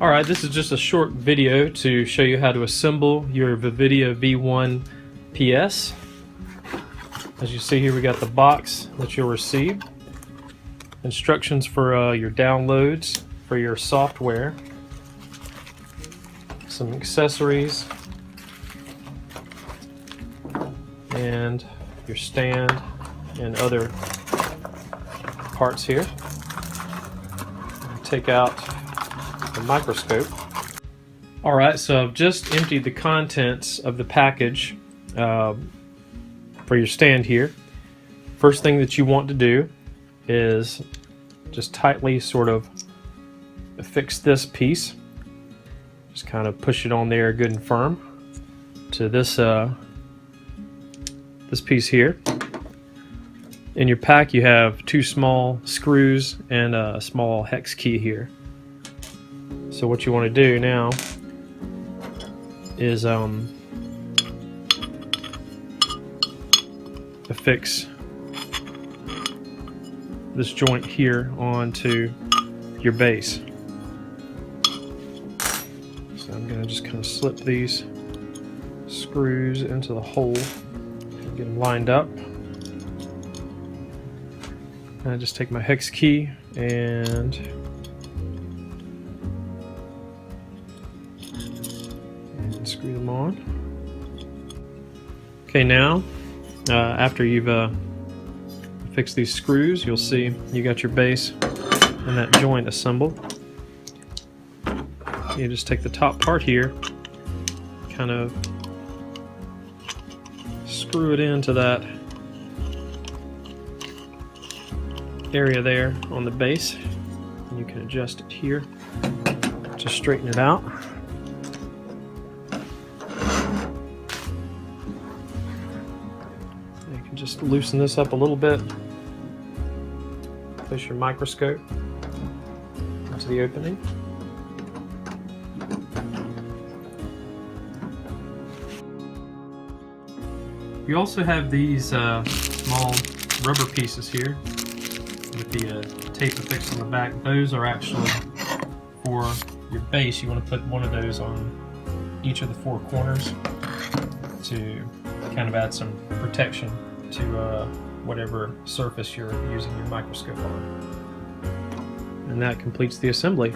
Alright, this is just a short video to show you how to assemble your Vividia V1-PS. As you see here, we got the box that you'll receive, instructions for your downloads for your software, some accessories, and your stand and other parts here. Take out the microscope. Alright, so I've just emptied the contents of the package for your stand here. First thing that you want to do is just tightly sort of affix this piece. Just kind of push it on there good and firm to this this piece here. In your pack you have 2 small screws and a small hex key here. So what you want to do now is affix this joint here onto your base. So I'm going to just kind of slip these screws into the hole and get them lined up. I just take my hex key and screw them on. Okay, now after you've fixed these screws, you'll see you got your base and that joint assembled. You just take the top part here, kind of screw it into that area there on the base, and you can adjust it here to straighten it out. You can just loosen this up a little bit, place your microscope into the opening. You also have these small rubber pieces here with the tape affixed on the back. Those are actually for your base. You want to put one of those on each of the 4 corners to kind of add some protection to whatever surface you're using your microscope on. And that completes the assembly.